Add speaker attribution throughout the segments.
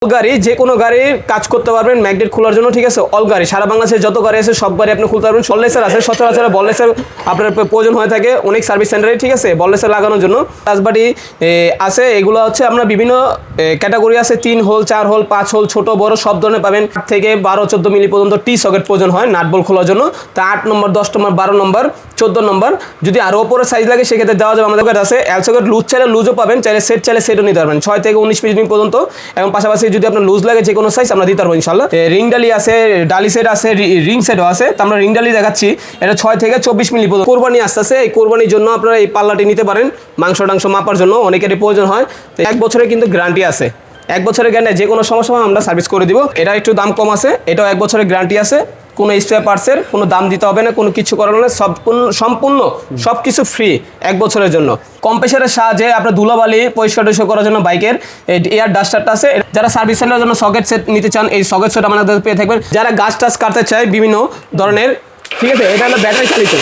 Speaker 1: গাড়ি যে কোনো গাড়ির কাজ করতে পারবেন ম্যাগনেট খোলার জন্য, ঠিক আছে। অল গাড়ি সারা বাংলাদেশে যত গাড়ি আছে সব গাড়ি আপনি খুলতে পারবেন। বললেসার আছে, সচরাচর বললেসার আপনার প্রয়োজন হয়ে থাকে অনেক সার্ভিস সেন্টারে, ঠিক আছে, বললেসার লাগানোর জন্য। রাজবাড়ি আছে, এগুলো হচ্ছে আপনার বিভিন্ন ক্যাটাগরি আছে, 3 হোল 4 হোল 5 হোল ছোট বড় সব ধরনের পাবেন। 8 থেকে 12-14 মিলি পর্যন্ত টি সকেট প্রয়োজন হয় নাট বল খোলার জন্য। তা 8 নম্বর 10 নম্বর 12 নম্বর 14 নম্বর যদি আরও ওপরে সাইজ লাগে সেক্ষেত্রে দেওয়া যাবে। আমাদের কাছে আছে এল সকেট লুজ চাইলে লুজও পাবেন, চাইলে সেটও নিতে পারবেন 6 থেকে 19 মিলি পর্যন্ত। এবং পাশাপাশি যদি আপনার লুজ লাগে যে কোনো সাইজ আমরা দিতে পারবো ইনশাল্লাহ। রিং ডালি আছে, ডালি সেট আছে, রিং সেটও আছে। তো আমরা রিং ডালি দেখাচ্ছি, এটা 6 থেকে 24 মিলি পর্যন্ত। কোরবানি আসতেছে, এই কোরবানির জন্য আপনারা এই পাল্লাটি নিতে পারেন মাংস মাপার জন্য, অনেকেরই প্রয়োজন হয়। তো 1 বছরের কিন্তু গ্যারান্টি আছে, 1 বছরের গ্যারান্টি, যে কোনো সমস্যা আমরা সার্ভিস করে দিব। এটা একটু দাম কম আছে, এটাও 1 বছরের গ্যারান্টি আছে। কোনো স্পেয়ার পার্টসের কোনো দাম দিতে হবে না, কোনো কিছু করানো না, সম্পূর্ণ সব কিছু ফ্রি 1 বছরের জন্য। কম্প্রেসারের সাহায্যে আপনার ধুলাবালি পরিষ্কার করার জন্য বাইকের এয়ার ডাস্টারটা আছে। যারা সার্ভিস সেন্টারের জন্য সকেট সেট নিতে চান, এই সকেট সেট আমাদের পেয়ে থাকবেন। যারা গাছ টাছ কাটতে চায় বিভিন্ন ধরনের, ঠিক আছে, এটা হলো ব্যাটারি চালিত।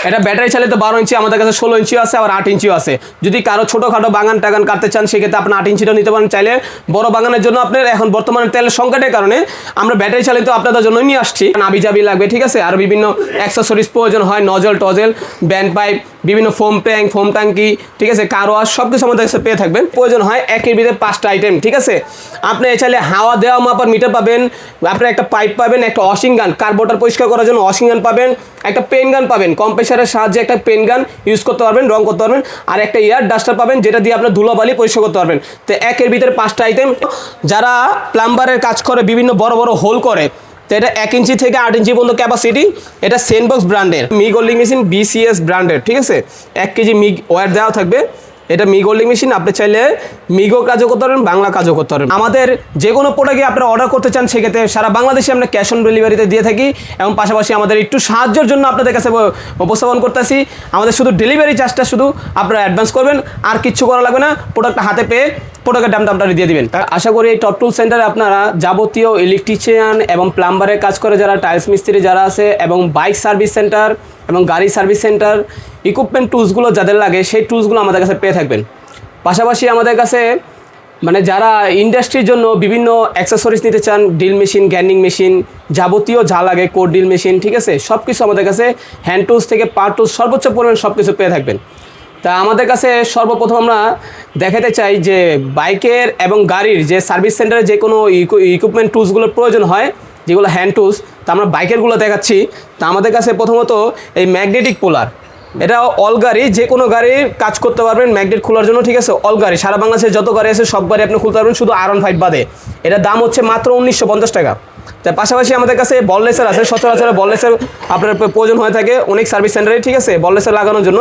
Speaker 1: এটা ব্যাটারি চালিত 12 ইঞ্চি, আমাদের কাছে 16 ইঞ্চিও আছে, আবার 8 ইঞ্চিও আছে। যদি কারো ছোটোখাটো বাগান টাগান কাটতে চান সেক্ষেত্রে আপনি 8 ইঞ্চিটাও নিতে পারেন। চাইলে বড় বাগানের জন্য আপনার এখন বর্তমানে তেলের সংকটের কারণে আমরা ব্যাটারি চালিত আপনাদের জন্য নিয়ে আসছি। নাবি জাবি লাগবে, ঠিক আছে, আর বিভিন্ন অ্যাক্সেসরিজ প্রয়োজন হয়, নজল টজেল ব্যান্ড পাইপ, বিভিন্ন ফোম ট্যাঙ্কি, ঠিক আছে, কারো আর সব কিছু আমাদের কাছে পেয়ে থাকবেন। প্রয়োজন হয় একের ভিতরে 5টা আইটেম, ঠিক আছে। আপনি চাইলে হাওয়া দেওয়া মাপার মিটার পাবেন, আপনার একটা পাইপ পাবেন, একটা ওয়াশিং গান কার্বোটার পরিষ্কার করার জন্য ওয়াশিং গান পাবেন, একটা পেন গান পাবেন, কম্প্রেসারের সাহায্যে একটা পেন গান ইউজ করতে পারবেন, রং করতে পারবেন, আর একটা এয়ার ডাস্টার পাবেন যেটা দিয়ে আপনার ধুলোবালি পরিষ্কার করতে পারবেন। তো একের ভিতরে 5টা আইটেম। যারা প্লাম্বারের কাজ করে, বিভিন্ন বড় বড় হোল করে, তো এটা 1 ইঞ্চি থেকে 8 ইঞ্চি পর্যন্ত ক্যাপাসিটি। এটা সেনবক্স ব্র্যান্ডের মিগ ওয়েল্ডিং মেশিন, BCS ব্র্যান্ডের, ঠিক আছে। 1 কেজি মিগ ওয়্যার দেওয়া থাকবে। এটা মিগ ওয়েল্ডিং মেশিন, আপনি চাইলে মিগও কাজও করতে পারবেন, বাংলা কাজও করতে পারবেন। আমাদের যে কোনো প্রোডাক্টে আপনারা অর্ডার করতে চান সেক্ষেত্রে সারা বাংলাদেশে আমরা ক্যাশ অন ডেলিভারিতে দিয়ে থাকি। এবং পাশাপাশি আমাদের একটু সাহায্যের জন্য আপনাদের কাছে উপস্থাপন করতেছি, আমাদের শুধু ডেলিভারি চার্জটা শুধু আপনারা অ্যাডভান্স করবেন, আর কিচ্ছু করা লাগবে না। প্রোডাক্টটা হাতে পেয়ে প্রোডাক্টের দামটা আপনারা দিয়ে দিবেন। আশা করি এই টপ টুল সেন্টারে আপনারা যাবতীয় ইলেকট্রিশিয়ান এবং প্লাম্বারের কাজ করে যারা, টাইলস মিস্ত্রি যারা আছে, এবং বাইক সার্ভিস সেন্টার এবং গাড়ি সার্ভিস সেন্টার, ইকুইপমেন্ট টুলসগুলো যাদের লাগে সেই টুলসগুলো আমাদের কাছে পেয়ে থাকবেন। পাশাপাশি আমাদের কাছে মানে যারা ইন্ডাস্ট্রির জন্য বিভিন্ন অ্যাক্সেসরিজ নিতে চান, ড্রিল মেশিন, গ্যান্ডিং মেশিন, যাবতীয় যা লাগে, কোর ড্রিল মেশিন, ঠিক আছে, সব কিছু আমাদের কাছে হ্যান্ড টুলস থেকে পাওয়ার টুলস সর্বোচ্চ পরিমাণ সব কিছু পেয়ে থাকবেন। তা আমাদের কাছে সর্বপ্রথম আমরা দেখাতে চাই যে বাইকের এবং গাড়ির যে সার্ভিস সেন্টারে যে কোনো ইকুইপমেন্ট টুলসগুলোর প্রয়োজন হয়, যেগুলো হ্যান্ড টুলস, তা আমরা বাইকেরগুলো দেখাচ্ছি। তা আমাদের কাছে প্রথমত এই ম্যাগনেটিক পোলার, এটা অল গাড়ি যে কোনো গাড়ির কাজ করতে পারবেন ম্যাগনেট খোলার জন্য, ঠিক আছে। অল গাড়ি সারা বাংলাদেশে যত গাড়ি আছে সব গাড়ি আপনি খুলতে পারবেন, শুধু R15 বাদে। এটার দাম হচ্ছে মাত্র 1950 টাকা। তার পাশাপাশি আমাদের কাছে বললেসার আছে, সচরাচর বললেসার আপনার প্রয়োজন হয়ে থাকে অনেক সার্ভিস সেন্টারে, ঠিক আছে, বললেসার লাগানোর জন্য।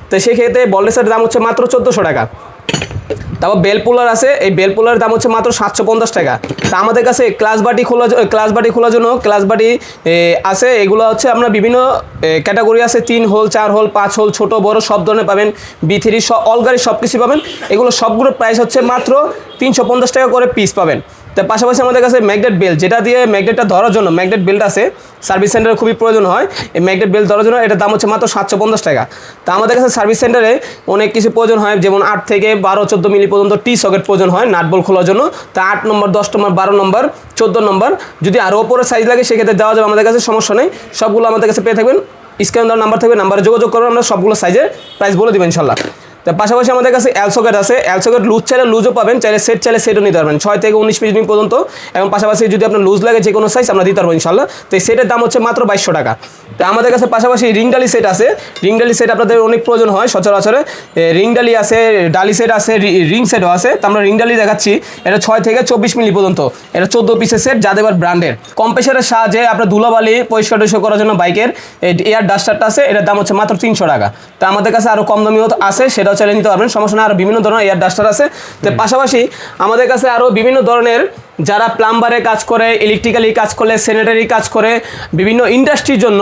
Speaker 1: তো সেক্ষেত্রে বললেসার দাম হচ্ছে মাত্র 1400 টাকা। তারপর বেল পুলার আছে, এই বেল পুলারের দাম হচ্ছে মাত্র 750 টাকা। তা আমাদের কাছে ক্লাস বাটি খোলার জন্য ক্লাস বাটি আছে, এগুলো হচ্ছে আমরা বিভিন্ন ক্যাটাগরি আছে, 3 হোল 4 হোল 5 হোল ছোট বড় সব ধরনের পাবেন, B3 অল গাড়ি সব কিছু পাবেন। এগুলো সবগুলোর প্রাইস হচ্ছে মাত্র 350 টাকা করে পিস পাবেন। তার পাশাপাশি আমাদের কাছে ম্যাগনেট বেল্ট, যেটা দিয়ে ম্যাগনেটটা ধরার জন্য ম্যাগনেট বেল্ট আছে, সার্ভিস সেন্টারে খুবই প্রয়োজন হয় এই ম্যাগনেট বেল্ট ধরার জন্য। এটার দাম হচ্ছে মাত্র 750 টাকা। তা আমাদের কাছে সার্ভিস সেন্টারে অনেক কিছু প্রয়োজন হয়, যেমন 8 থেকে 12-14 মিলি পর্যন্ত টি সকেট প্রয়োজন হয় নাট বল খোলার জন্য। তা 8 নম্বর 10 নম্বর 12 নম্বর 14 নম্বর যদি আরও ওপরে সাইজ লাগে সেক্ষেত্রে দেওয়া যাবে আমাদের কাছে, সমস্যা নেই। সবগুলো আমাদের কাছে পেয়ে থাকবেন, স্ক্রিনে দেওয়ার নাম্বার থাকবে, নাম্বারে যোগাযোগ করবেন, আমরা সবগুলো সাইজের প্রাইস বলে দেবেন ইনশাল্লাহ। তার পাশাপাশি আমাদের কাছে এল সকেট আছে, এল সকেট লুজ চাইলে লুজও পাবেন, চাইলে সেটও নিতে পারবেন 6 থেকে 19 মিলি পর্যন্ত। এবং পাশাপাশি যদি আপনার লুজ লাগে যে কোনো সাইজ আমরা দিতে পারবো ইনশাল্লাহ। তো এই সেটের দাম হচ্ছে মাত্র 2200 টাকা। তো আমাদের কাছে পাশাপাশি রিং ডালি সেট আছে, রিং ডালি সেট আপনাদের অনেক প্রয়োজন হয় সচরাচরে। রিং ডালি আছে, ডালি সেট আছে, রিং সেটও আছে। তো আমরা রিং ডালি দেখাচ্ছি, এটা 6 থেকে 24 মিলি পর্যন্ত, এটা 14 পিসের সেট, যাদেবার ব্র্যান্ডের। কম্প্রেসারের সাহায্যে আপনার ধুলাবালি পরিষ্কার করার জন্য বাইকের এয়ার ডাস্টারটা আছে, এটার দাম হচ্ছে মাত্র 300 টাকা। তো আমাদের কাছে আরও কম দামিও আছে, সেটাও চালিয়ে নিতে পারবেন, সমস্যা না। আরও বিভিন্ন ধরনের এয়ার ডাস্টার আছে। তো পাশাপাশি আমাদের কাছে আরও বিভিন্ন ধরনের যারা প্লাম্বারে কাজ করে, ইলেকট্রিক্যালি কাজ করে, স্যানিটারি কাজ করে, বিভিন্ন ইন্ডাস্ট্রির জন্য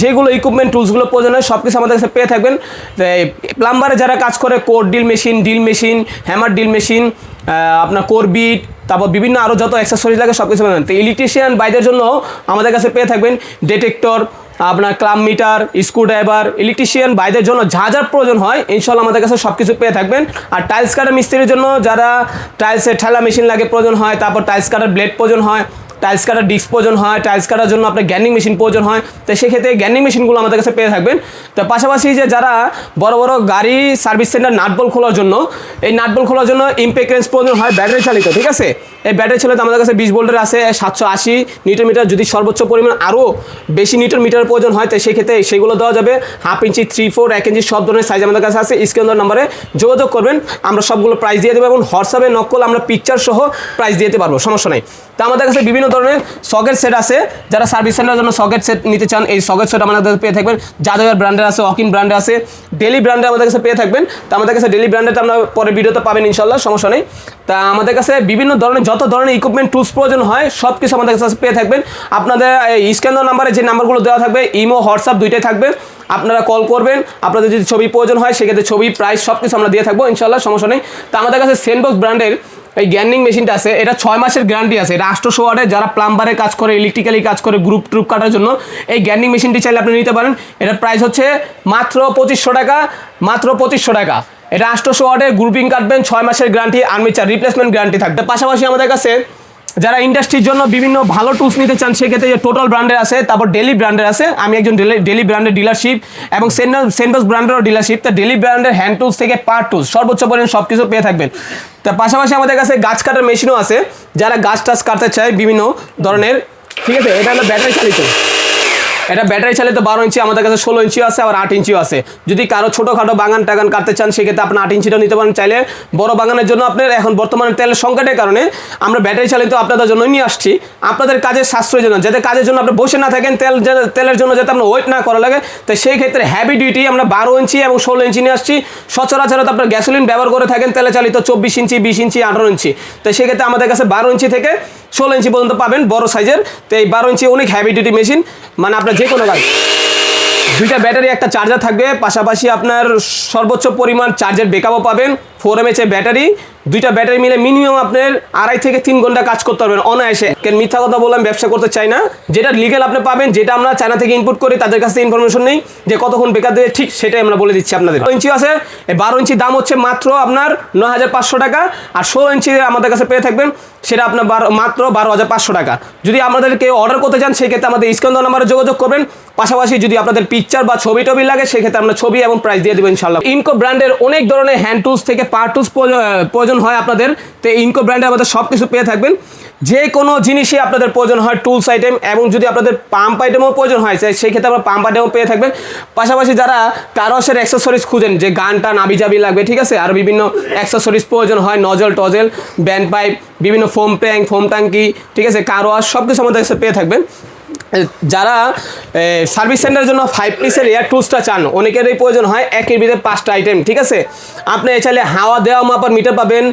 Speaker 1: যেগুলো ইকুইপমেন্ট টুলসগুলো প্রয়োজন হয় সব কিছু আমাদের কাছে পেয়ে থাকবেন। প্লাম্বারে যারা কাজ করে core drill machine, hammer drill machine, আপনার কোর বিট, তারপর বিভিন্ন আরও যত অ্যাক্সেসরিজ লাগে সব কিছু পাবেন। তো ইলেকট্রিশিয়ান বাইদের জন্য আমাদের কাছে পেয়ে থাকবেন ডিটেক্টর, আপনার ক্লাব মিটার, স্ক্রুড্রাইভার, ইলেকট্রিশিয়ান ভাইদের জন্য যা যা প্রয়োজন হয় ইনশাল্লাহ আমাদের কাছে সব কিছু পেয়ে থাকবেন। আর টাইলস কাটার মিস্ত্রির জন্য যারা টাইলসের ঠেলা মেশিন লাগে প্রয়োজন হয়, তারপর টাইলস কাটার ব্লেড প্রয়োজন হয়, টাইলস কাটার ডিস্ক প্রয়োজন হয়, টাইলস কাটার জন্য আপনার গ্যান্ডিং মেশিন প্রয়োজন হয়, তো সেক্ষেত্রে গ্যান্ডিং মেশিনগুলো আমাদের কাছে পেয়ে থাকবেন। তো পাশাপাশি যে যারা বড় বড় গাড়ি সার্ভিস সেন্টার নাটবল খোলার জন্য, এই নাটবল খোলার জন্য ইম্পেক্রেন্স প্রয়োজন হয় ব্যাটারি চালিত, ঠিক আছে। এই ব্যাটারি চালিত আমাদের কাছে 20 ভোল্টের আছে 780 নিউটন মিটার, যদি সর্বোচ্চ পরিমাণ আরও বেশি নিউটন মিটারের প্রয়োজন হয় তো সেক্ষেত্রে সেগুলো দেওয়া যাবে। 1/2 ইঞ্চি, 3, 4, 1 ইঞ্চি সব ধরনের সাইজ আমাদের কাছে আছে। স্ক্রিন নাম্বারে যোগাযোগ করবেন, আমরা সবগুলো প্রাইস দিয়ে দেবো এবং হোয়াটসঅ্যাপে নক করলে আমরা পিকচার সহ প্রাইস দিয়ে দিতে পারবো, সমস্যা নেই। তো আমাদের কাছে বিভিন্ন ধরনের সকেট সেট আছে, যারা সার্ভিস সেন্টারের জন্য সকেট সেট নিতে চান এই সকেট সেট আমাদের কাছে পেয়ে থাকবেন। যাদের ব্র্যান্ডের আছে, অকিন ব্র্যান্ডে আছে, ডেলি ব্র্যান্ডে আমাদের কাছে পেয়ে থাকবেন। তো আমাদের কাছে ডেলি ব্র্যান্ডেটা আমরা পরে ভিডিওতে পাবেন ইনশাল্লাহ, সমস্যা নেই। তা আমাদের কাছে বিভিন্ন ধরনের যত ধরনের ইকুইপমেন্ট টুলস প্রয়োজন হয় সব কিছু আমাদের কাছে পেয়ে থাকবেন। আপনাদের এই স্ক্যানার নাম্বারে যে নাম্বারগুলো দেওয়া থাকবে, ইমো, হোয়াটসঅ্যাপ দুইটাই থাকবে, আপনারা কল করবেন। আপনাদের যদি ছবি প্রয়োজন হয় সেক্ষেত্রে ছবি, প্রাইস সব কিছু আমরা দিয়ে থাকবো ইনশাল্লাহ, সমস্যা নেই। তো আমাদের কাছে সেনবক্স ব্র্যান্ডের এই গ্যান্ডিং মেশিনটা আছে, এটা 6 মাসের গ্যারান্টি আছে। এটা 800 ওয়াটের, যারা প্লাম্বারে কাজ করে, ইলেকট্রিক্যালি কাজ করে, গ্রুপ ট্রুপ কাটার জন্য এই গ্যান্ডিং মেশিনটি চাইলে আপনি নিতে পারেন। এটার প্রাইস হচ্ছে মাত্র 2500 টাকা, মাত্র 2500 টাকা। এটা 800 ওয়াটের, গ্রুপিং কাটবেন, 6 মাসের গ্যারান্টি, আর্মেচার রিপ্লেসমেন্ট গ্যারান্টি থাকবে। পাশাপাশি আমাদের কাছে যারা ইন্ডাস্ট্রির জন্য বিভিন্ন ভালো টুলস নিতে চান সেক্ষেত্রে টোটাল ব্র্যান্ডের আছে, তারপর ডেলি ব্র্যান্ডের আছে। আমি একজন ডেলি ব্র্যান্ডের ডিলারশিপ এবং সেনবক্স ব্র্যান্ডেরও ডিলারশিপ। তো ডেলি ব্র্যান্ডের হ্যান্ড টুলস থেকে পাওয়ার টুলস সর্বোচ্চ পরিমাণ সব কিছু পেয়ে থাকবেন। তার পাশাপাশি আমাদের কাছে গাছ কাটার মেশিনও আছে, যারা গাছ টাছ কাটতে চায় বিভিন্ন ধরনের, ঠিক আছে। এটা হলো ব্যাটারি চালিত, এটা ব্যাটারি চালিত 12 ইঞ্চি, আমাদের কাছে 16 ইঞ্চিও আছে, আবার 8 ইঞ্চিও আছে। যদি কারো ছোটোখাটো বাগান টাগান কাটতে চান সেক্ষেত্রে আপনি 8 ইঞ্চিটাও নিতে পারেন। চাইলে বড় বাগানের জন্য আপনার এখন বর্তমানে তেলের সংকটের কারণে আমরা ব্যাটারি চালিত আপনাদের জন্য নিয়ে আসছি, আপনাদের কাজের সাশ্রয়ের জন্য, যাতে কাজের জন্য আপনি বসে না থাকেন, তেলের জন্য যাতে আপনার ওয়েট না করা লাগে। তো সেই ক্ষেত্রে হ্যাভি ডিউটি আমরা 12 ইঞ্চি এবং 16 ইঞ্চি নিয়ে আসছি। সচরাচর তো আপনার গ্যাসোলিন ব্যবহার করে থাকেন তেলে চালিত 24 ইঞ্চি, 20 ইঞ্চি, 18 ইঞ্চি। তো সেক্ষেত্রে আমাদের কাছে 12 ইঞ্চি থেকে 16 ইঞ্চি পর্যন্ত পাবেন বড় সাইজের। তো এই 12 ইঞ্চি অনেক হ্যাভি ডিউটি মেশিন, মানে আপনার যে কোনো কাজ, দুইটা ব্যাটারি, একটা চার্জার থাকবে, পাশাপাশি আপনার সর্বোচ্চ পরিমাণ চার্জের ব্যাকআপও পাবেন। 4 mAh ব্যাটারি, দুইটা ব্যাটারি মিলে মিনিমাম আপনার 2.5 থেকে 3 ঘন্টা কাজ করতে পারবেন অনায়াসে। কেন মিথ্যা কথা বললাম, ব্যবসা করতে চাই না, যেটা লিগেল আপনি পাবেন, যেটা আমরা চায়না থেকে ইনপুট করি, তাদের কাছে ইনফরমেশন নেই যে কতক্ষণ ব্যাকআপ দেবে, ঠিক সেটাই আমরা বলে দিচ্ছি আপনাদের। 12 ইঞ্চি আছে, এই 12 ইঞ্চির দাম হচ্ছে মাত্র আপনার 9500 টাকা, আর 16 ইঞ্চি আমাদের কাছে পেয়ে থাকবেন সেটা আপনার মাত্র 12500 টাকা। যদি আমাদেরকে অর্ডার করতে চান সেক্ষেত্রে আমাদের স্ক্রিন নাম্বারে যোগাযোগ করবেন। পাশাপাশি যদি আপনাদের পিকচার বা ছবি টবি লাগে সেক্ষেত্রে আমরা ছবি এবং প্রাইস দিয়ে দেবো ইনশাল্লাহ। ইনকো ব্র্যান্ডের অনেক ধরনের হ্যান্ড টুলস থেকে পাওয়ার টুলস প্রয়োজন হয় আপনাদের, তো ইনকো ব্র্যান্ডে আমাদের সব কিছু পেয়ে থাকবেন। যে কোনো জিনিসই আপনাদের প্রয়োজন হয় টুলস আইটেম, এবং যদি আপনাদের পাম্প আইটেমও প্রয়োজন হয় সেই ক্ষেত্রে আমরা পাম্প আইটেমও পেয়ে থাকবেন। পাশাপাশি যারা কারওয়াশের অ্যাক্সেসরিজ খুঁজেন, যে গানটা নাবি জাবি লাগবে, ঠিক আছে, আর বিভিন্ন অ্যাক্সেসরিজ প্রয়োজন হয়, নজল টজল, ব্যান্ড পাইপ, বিভিন্ন ফোম ট্যাঙ্ক, ফোম ট্যাঙ্কি, ঠিক আছে, কারওয়াশ, সব কিছু আমাদের কাছে পেয়ে থাকবেন। যারা সার্ভিস সেন্টারের জন্য 5 পিসের এয়ার টুলসটা চান, অনেকেরই প্রয়োজন হয় একের ভিতরে 5টা আইটেম, ঠিক আছে। আপনি চাইলে হাওয়া দেওয়া মাপার মিটার পাবেন,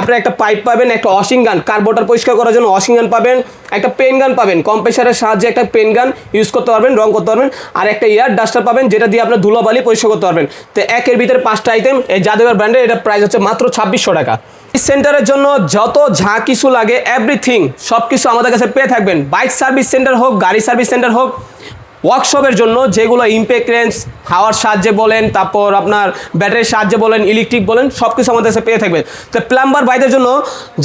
Speaker 1: আপনি একটা পাইপ পাবেন, একটা ওয়াশিং গান, কার্বোটার পরিষ্কার করার জন্য ওয়াশিং গান পাবেন, একটা পেন গান পাবেন, কম্প্রেসারের সাহায্যে একটা পেন গান ইউজ করতে পারবেন, রং করতে পারবেন, আর একটা এয়ার ডাস্টার পাবেন যেটা দিয়ে আপনার ধুলোবালি পরিষ্কার করতে পারবেন। তো একের ভিতরে 5টা আইটেম, এই জাদুঘর ব্র্যান্ডের, এটা প্রাইস হচ্ছে মাত্র 2600 টাকা। সেন্টারের জন্য যত যা কিছু লাগে এভরিথিং সব কিছু আমাদের কাছে পেয়ে থাকবেন। বাইক সার্ভিস সেন্টার হোক, গাড়ি সার্ভিস সেন্টার হোক, ওয়ার্কশপের জন্য যেগুলো ইম্পেক্রেন্স, হাওয়ার সাহায্যে বলেন, তারপর আপনার ব্যাটারির সাহায্যে বলেন, ইলেকট্রিক বলেন, সব কিছু আমাদের কাছে পেয়ে থাকবেন। তো প্লাম্বার ভাইদের জন্য,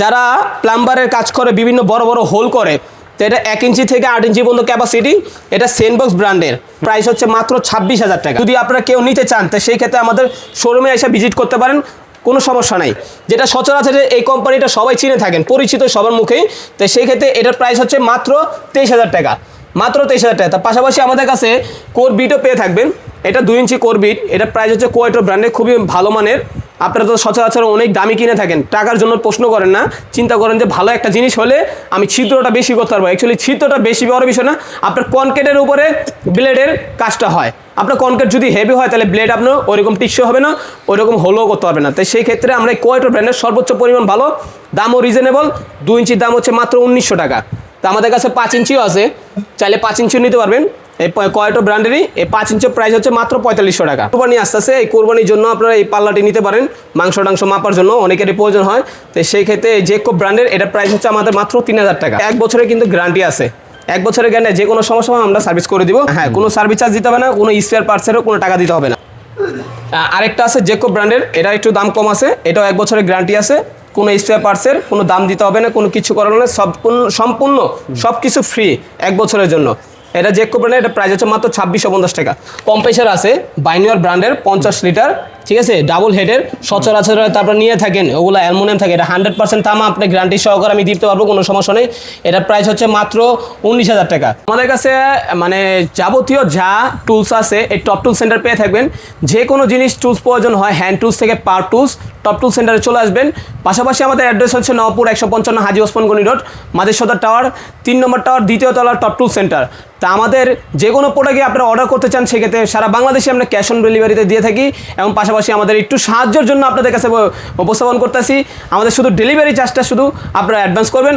Speaker 1: যারা প্লাম্বারের কাজ করে, বিভিন্ন বড় বড় হোল করে, তো এটা 1 ইঞ্চি থেকে 8 ইঞ্চি পর্যন্ত ক্যাপাসিটি, এটা সেনবক্স ব্র্যান্ডের, প্রাইস হচ্ছে মাত্র 26,000 টাকা। যদি আপনারা কেউ নিতে চান তো সেই ক্ষেত্রে আমাদের শোরুমে এসে ভিজিট করতে পারেন, কোনো সমস্যা নাই। যেটা সচরাচর এই কোম্পানিটা সবাই চিনে থাকেন, পরিচিত সবার মুখেই, তো সেই ক্ষেত্রে এটার প্রাইস হচ্ছে মাত্র 23,000 টাকা, মাত্র 23,000 টাকা। তার পাশাপাশি আমাদের কাছে কোর বিটও পেয়ে থাকবেন, এটা 2 ইঞ্চি কোর বিট, এটার প্রাইস হচ্ছে কোয়েটো ব্র্যান্ডের, খুবই ভালো মানের। আপনারা তো সচরাচর অনেক দামি কিনে থাকেন, টাকার জন্য প্রশ্ন করেন না, চিন্তা করেন যে ভালো একটা জিনিস হলে আমি ছিদ্রটা বেশি করতে পারবো। অ্যাকচুয়ালি ছিদ্রটা বেশি বড় বিষয় না, আপনার কনক্রিটের উপরে ব্লেডের কাজটা হয়। আপনার কনক্রিট যদি হেভি হয় তাহলে ব্লেড আপনার ওইরকম টিকসই হবে না, ওইরকম হোলও করতে পারবে না। তাই সেই ক্ষেত্রে আমরা এই কোয়েটো ব্র্যান্ডের সর্বোচ্চ পরিমাণ ভালো, দামও রিজনেবল। 2 ইঞ্চির দাম হচ্ছে মাত্র 1900 টাকা। তা আমাদের কাছে 5 ইঞ্চিও আছে, চাইলে 5 ইঞ্চিও নিতে পারবেন। এই কোয়েটো ব্র্যান্ডেরই এই 5 ইঞ্চের প্রাইস হচ্ছে মাত্র 4500 টাকা। কোরবানি আসতেছে, এই কোরবানির জন্য আপনারা এই পাল্লাটি নিতে পারেন, মাংস টাংস মাপার জন্য অনেকেরই প্রয়োজন হয়। তো সেই ক্ষেত্রে জেকো ব্র্যান্ডের এটা প্রাইস হচ্ছে আমাদের মাত্র 3000 টাকা। 1 বছরের কিন্তু গ্যারান্টি আছে, 1 বছরের গ্যারান্টি, যে কোনো সমস্যা হবে আমরা সার্ভিস করে দিব। হ্যাঁ, কোনো সার্ভিস চার্জ দিতে হবে না, কোনো স্পেয়ার পার্টসেরও কোনো টাকা দিতে হবে না। আরেকটা আছে জেকব ব্র্যান্ডের, এটা একটু দাম কম আছে, এটাও 1 বছরের গ্যারান্টি আছে, কোনো স্পেয়ার পার্টসের কোনো দাম দিতে হবে না, কোনো কিছু করানো না, সম্পূর্ণ সব কিছু ফ্রি 1 বছরের জন্য। এটা জেকব ব্র্যান্ডের, এটা প্রাইস হচ্ছে মাত্র 2650 টাকা। কম্প্রেসার আছে বাইনিয়ার ব্র্যান্ডের 50 লিটার, ঠিক আছে, ডাবল হেডের, সচরাচর তারপর নিয়ে থাকেন ওগুলো অ্যালুমিনিয়াম থাকে, এটা 100% তামা, আপনি গ্যারান্টি সহকারে আমি দিতে পারবো, কোনো সমস্যা নেই। এটার প্রাইস হচ্ছে মাত্র 19,000 টাকা। আমাদের কাছে মানে যাবতীয় যা টুলস আছে এই টপ টুল সেন্টার পেয়ে থাকবেন। যে কোনো জিনিস টুলস প্রয়োজন হয়, হ্যান্ড টুলস থেকে পাওয়ার টুলস, টপ টুল সেন্টারে চলে আসবেন। পাশাপাশি আমাদের অ্যাড্রেস হচ্ছে নবপুর 155 হাজী ওসমান গনি রোড, মাদের সদর টাওয়ার, 3 নম্বর টাওয়ার, 2য় তলা, টপ টুল সেন্টার। তা আমাদের যে কোনো প্রোডাক্টে আপনারা অর্ডার করতে চান, সেক্ষেত্রে সারা বাংলাদেশে আমরা ক্যাশ অন ডেলিভারিতে দিয়ে থাকি, এবং পাশাপাশি আমাদের একটু সাহায্যের জন্য আপনাদের কাছে উপস্থাপন করতেছি। আমাদের শুধু ডেলিভারি চার্জটা শুধু আপনারা অ্যাডভান্স করবেন।